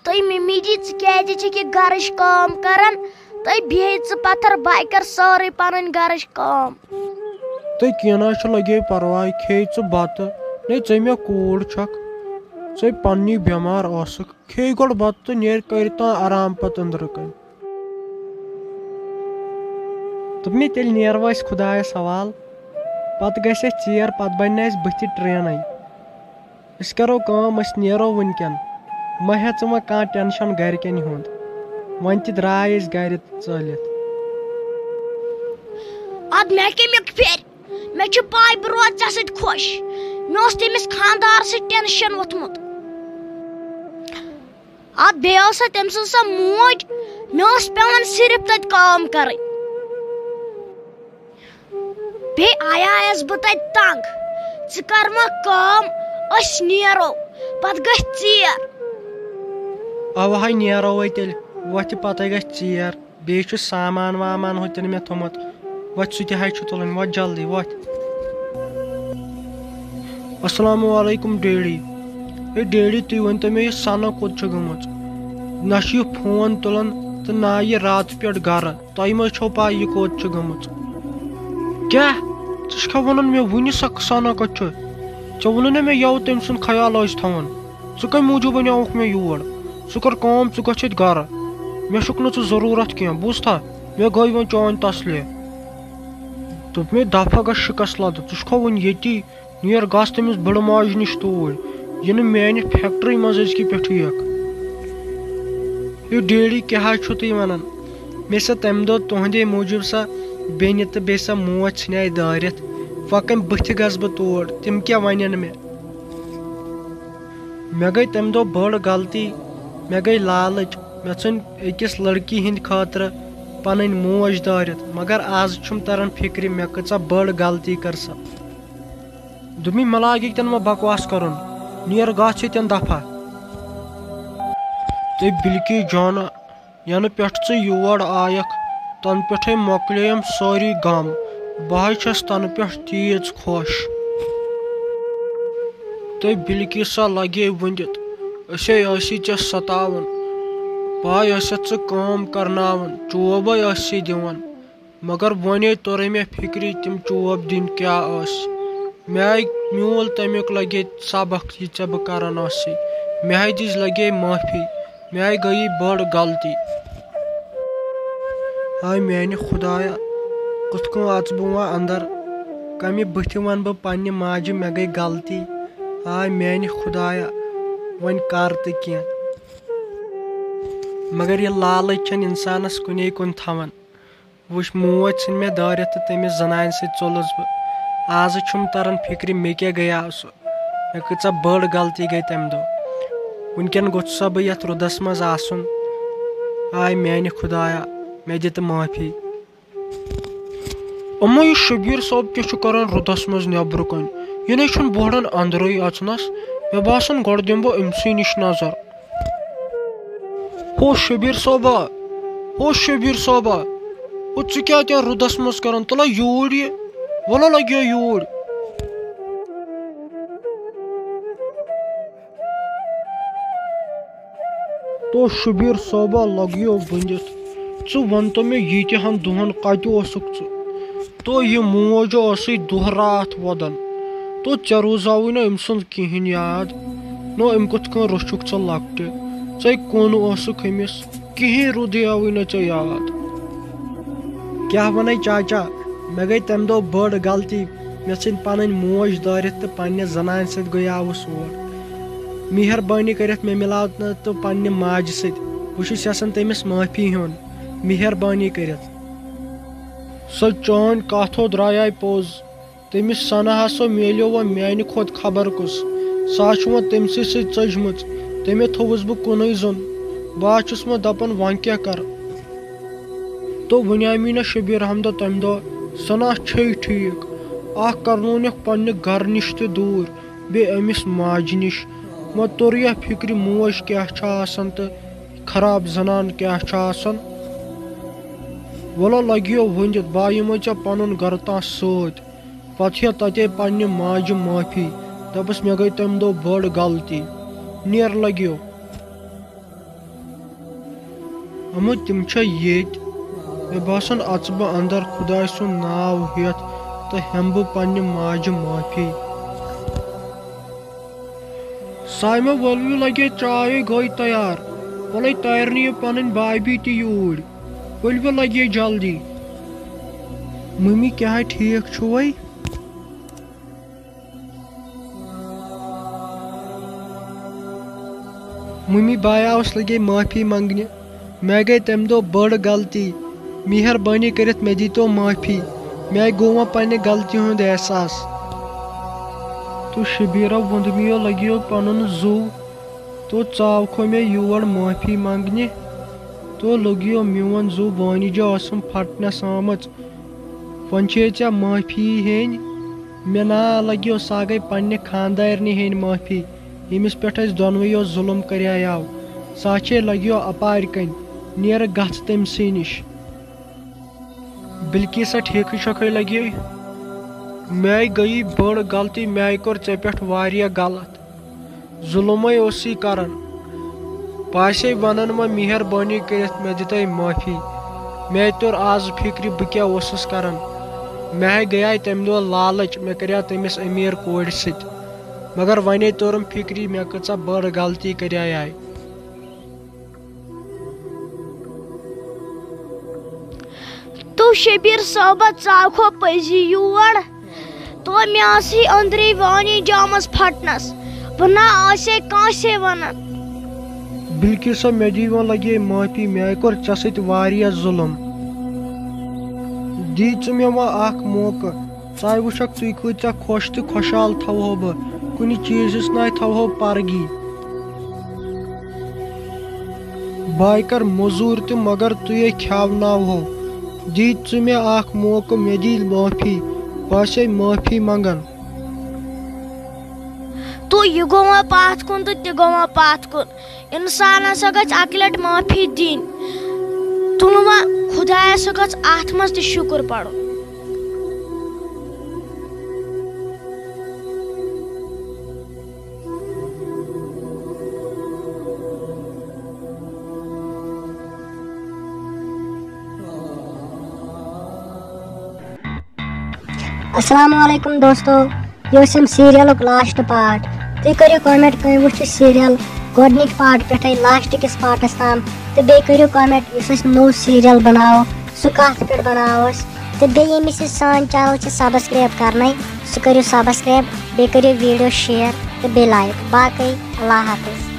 تُہۍ ممی جی ژٕ کیازِ چھکھ یہِ گرٕچ کٲم کران تُہۍ بیٚہہِ ژٕ پتھر بہٕ کر سٲرٕے پنٕنۍ گرٕچ کٲم تُہۍ کینٛہہ نہ لگے پرواے کھے ژٕ بتہٕ نے ژے مےٚ کوٗر چھکھ ژے پننی بٮ۪مار ٲسکھ کھے گۄڈٕ بتہٕ تہٕ نیر کٔرتان آرام پتہٕ أنٛدرٕ کٔنۍ دوٚپمے تیٚلہِ نیرو أسۍ خۄدایس حوالہٕ پتہٕ گژھِ اَسہِ ژیر پتہٕ بنہِ نہٕ اَسہِ بٕتھِ ٹرینٕے أسۍ کرو کٲم أسۍ نیرو وٕنکٮ۪ن مہ ہےٚ ژٕ وۄنۍ کانٛہہ ٹٮ۪نشن گرِکٮ۪ن ہُنٛد وۄنۍ تہِ درٛاے أسۍ گرِ ژٲلِتھ اد مےٚ کمیُک پھیرِ مےٚ چھُ پاے بہٕ روزٕ ژےٚ سۭتۍ خۄش مےٚ اوس تٔمِس خانٛدار سۭتۍ ٹٮ۪نشن ووٚتھمُت اد بیٚیہِ ٲس تٔمۍ سٕنٛز سۄ موج مےٚ اوس پیٚوان صرف تتہِ کٲم کرٕنۍ بیٚیہِ آیایس بہٕ تتہِ تنگ ژٕ کر وۄنۍ کٲم أسۍ نیرو پتہٕ گژھِ ژیر اوا ہے نیرو وۄنۍ تیٚلہِ وۄتھِ پتے گژھِ ژیر بیٚیہِ چھُ سامان وامان ہُہ تہِ نہٕ مےٚ تھوٚمُت وۄتھ سُہ تہِ ہے چھُ تُلُن وۄتھ جلدی وۄتھ السلام علیکم ڈیڈی ہے ڈیڈی تُہۍ ؤنتو مےٚ یہِ سنہ کوٚت چھِ گٔمٕژ نہ چھُ یہِ فون تُلان تہٕ نہ یہِ راتہٕ پٮ۪ٹھ گرٕ تۄہہِ ما چھو پاے یہِ کوٚت چھِ گٔمٕژ کیٛاہ ژٕ چھکھا ونان مےٚ وُنہِ سۄ سنہ کتہِ چھُ ژےٚ ووٚنُے نہ مےٚ یوٕ تٔمۍ سُنٛد خیال ٲسۍ تھاوُن ژٕ کمہِ موٗجوٗب انیوُکھ مےٚ یور ژٕ کر کٲم ژٕ گژھ ییٚتہِ گرٕ مےٚ چھُکھ نہٕ ژٕ ضروٗرت کینٛہہ بوٗزتھا مےٚ گٔے وۄنۍ چٲنۍ تسلی دوٚپ مےٚ دفعہ گژھ شِکس لدٕ ژٕ چھُکھا وُنہِ ییٚتی نیر گژھ تٔمِس بٕڑٕ ماجہِ نِش توٗرۍ یہِ نہٕ میانہِ فیکٹری منٛز أزکہِ پٮ۪ٹھٕ یِکھ ہے ڈیڈی کیٛاہ حظ چھُو تُہۍ ونان مےٚ سا تمہِ دۄہ تُہنٛدے موٗجوٗب سۄ بیٚنہِ تہٕ بیٚیہِ سۄ موج ژھٕنیے دٲرِتھ وۄنۍ کمہِ بٕتھِ گژھٕ بہٕ تور تِم کیٛاہ ونن مےٚ گٔے تمہِ دۄہ بٔڑ غلطی مےٚ گٔے لالٕچ مےٚ ژھٕنۍ أکِس لڑکی ہٕنٛدِ خٲطرٕ پنٕنۍ موج دٲرِتھ مگر آز چھُم تران فکرِ مےٚ کۭژاہ بٔڑ غلطی کٔر سۄ دوٚپمے مےٚ لاگہِ ییٚتٮ۪ن وۄنۍ بکواس کرُن نیر گژھ ییٚتٮ۪ن دفعہ تہٕ بِلکی جانہٕ ینہٕ پٮ۪ٹھ ژٕ یور آیکھ تنہٕ پٮ۪ٹھے مۄکلییم سٲری غم بہٕ حظ چھس تنہٕ پٮ۪ٹھ تیٖژ خۄش تہٕ بِلکی سا لگے ؤنِتھ أسے ٲسی ژےٚ ستاوان پاے ٲسِتھ ژٕ کٲم کرناوان چوبے ٲسی دِوان مگر وۄنے توٚرے مےٚ فکرِ تِم چوب دِنۍ کیٛاہ ٲسۍ مےٚ ہاے میوٗل تمیُک لگے سبق یہِ ژےٚ بہٕ کران ٲسٕے مےٚ ہاے دِژ لگے معٲفی مےٚ ہاے گٔیے بٔڑ غلطی ہاے میانہِ خۄدایا کِتھ کٔنۍ اژٕ بہٕ وۄنۍ انٛدر کمہِ بٕتھِ ونہٕ بہٕ پننہِ ماجہِ مےٚ گٔے غلطی ہاے میانہِ خۄدایا وۄنۍ کر تہٕ کینٛہہ مگر یہِ لالٕچ چھنہٕ انسانس کُنے کُن تھاوان وٕچھ موج ژھٕنۍ مےٚ دٲرِتھ تہٕ تٔمِس زنانہِ سۭتۍ ژوٚلُس بہٕ آزٕ چھُم تران فکرِ مےٚ کیٛاہ گٔیاو سُہ مےٚ کۭژاہ بٔڑ غلطی گٔے تمہِ دۄہ وٕنکیٚن گوٚژھ سا بہٕ یتھ رُدس منٛز آسُن آے میانہِ خۄدایا مےٚ دِ تہٕ معٲفی اما یہِ شبیٖر صٲب کیٛاہ چھُ کران رُدس منٛز نٮ۪برٕ کَنۍ یہِ نَے چھُنہٕ بوڑن انٛدرٕے اژنس مےٚ باسان گۄڈٕ دِمہٕ بہٕ أمسٕے نِش نظر ہو شبیٖر صٲبا ہو شبیٖر صٲبا ہو ژٕ کیٛاہ اَتٮ۪ن رُدس منٛز کران تُلا یوٗرۍ یہِ وَلا لگیو یوٗرۍ تو شبیٖر صٲبا لگیو ؤنِتھ ژٕ وَنتو مےٚ ییٖتہن دۄہن کتہِ اوسُکھ ژٕ تو یہِ موج ٲسٕے دۄہ راتھ وَدان تو ژےٚ روٗزاوٕے نہٕ أمۍ سُنٛد کِہینۍ یاد نو أمۍ کِتھ کٔنۍ رٔچھُکھ ژٕ لۄکٹہِ ژے کُن اوسُکھ أمِس کِہینۍ رُدٕے آوٕے نہٕ ژےٚ یاد کیٛاہ وَنے چاچا مےٚ گٔے تمہِ دۄہ بٔڑ غلطی مےٚ ژھٕنۍ پنٕنۍ موج دٲرِتھ تہٕ پننہِ زنانہِ سۭتۍ گٔیاوُس اور مہربٲنی کٔرِتھ مےٚ مِلاو نہٕ تہٕ پننہِ ماجہِ سۭتۍ بہٕ چھُس یژھان تٔمِس معٲفی ہیوٚن مہربٲنی کٔرِتھ سۄ چٲنۍ کتھو درٛایے پوٚز تٔمِس سنہ ہسا میلیو وۄنۍ میانہِ کھۄتہٕ خبر کُس سۄ حظ چھُ وۄنۍ تٔمسٕے سۭتۍ ژٔجمٕژ تٔمے تھوٚوُس بہٕ کُنُے زوٚن بہٕ حظ چھُس وۄنۍ دپان وۄنۍ کیٛاہ کرٕ تو وَنیامی نہ شبیٖر احمدہ تمہِ دۄہ سۄ نہ چھے ٹھیٖک اکھ کرنونیکھ پننہِ گرٕ نِش تہِ دوٗر بیٚیہِ أمِس ماجہِ نِش وۄنۍ توٚر یا فکرِ موج کیٛاہ چھِ آسان تہٕ خراب زنان کیٛاہ چھِ آسان وَلہ لگیو ؤنِتھ بہٕ ہا یِمے ژےٚ پنُن گرٕ تام سۭتۍ پتہٕ ہیٚتھ تتے پننہِ ماجہِ معٲفی دوٚپُس مےٚ گٔے تمہِ دۄہ بٔڑ غلطی نیر لگیو اما تم یت مے باسان اچ بہ اندر خدا سن ناو ہیت تو ہم بہ پنہ ماجہ معافی سائمہ ولو لگے چائے گئی تیار ولے تارنی پن بابی تہ یور ولو لگے جلدی ممی کیا ٹھیک چھوے ممی بایا اس لگے معافی منگنہ مے گئی تم دہ بڑ غلطی مہربانی کرت مے دیتو معافی مے گو پنہ غلطی ہند احساس تو شبیرہ وندمیو لگیو پنن زو تو ژاو مے یور معافی منگنہ تو لگیو میون زو وانجہ اسم پھٹنس آمت ون ژے معافی ہین مے نا لگیو سا گئی پنہ خاندارنہ ہین معافی یمس پہ دونویو ظلم کریاو سا لگیو اپار کن نیر گھ تم سی نش بلکہ سا ٹھیک شکے لگے مے گئی بڑ غلطی مے کور ے پہ واریاہ غلط ظلم اسی کران باسے ونن ما مہربانی کرت مے دتے معافی مے تور آز فکر بہ کیا اوسس کران مے گیا تمہ دہ لالچ مے کریا تمس امیر کور ست مگر ونے تورم فکری مے کۭژاہ بڑ غلطی کریاے تو شبیر صٲبہ ژاو پزی یور تو مے آسی أندری وانی جامس پھٹنس بہ نا آسے کانسے ونان بلکہ سا مے دیوان لگے معافی مے کور ژے ست واریاہ ظلم دی ژٕ مے وۄنۍ اکھ موقع ژٕ وٕچھکھ ژٕ کۭژاہ خوش تہٕ خۄشحال تھاوہو بہٕ کُنہِ چیٖزس ناے تھاوہو پرگی بہٕ کر موٚزوٗر تہِ مگر تُہے کھیاوناوہو دی ژٕ مے اکھ موقع مے دی معافی باسے معافی منگان تو یہ گوا پاتھ کن تو تہ گوا پاتھ کن انسان ہسا گژھِ اکہ لٹہِ معافی دِنۍ تُلوا خدایس گژھِ اتھ منٛز تہِ شُکر پڑُن السلام علیکم دوستو یہ سیریل لاسٹ پارٹ تھی کرو کامنٹ کم وچھو سیریل گۄڈنِکۍ پارٹ پٮ۪ٹھے لاسٹ کس پارٹس تام تو بیٚیہِ کٔرِو کامنٹ یُس أسۍ نوٚو سیریل بناوو سُہ کتھ پٮ۪ٹھ بناوو أسۍ تہٕ بیٚیہِ ییٚمِس یہِ سٲنۍ چینل چھِ سبسکرایب کرنے سُہ کٔرِو سبسکرایب بیٚیہِ کٔرِو ویٖڈیو شیر تہٕ بیٚیہِ لایک باقٕے اللہ حافظ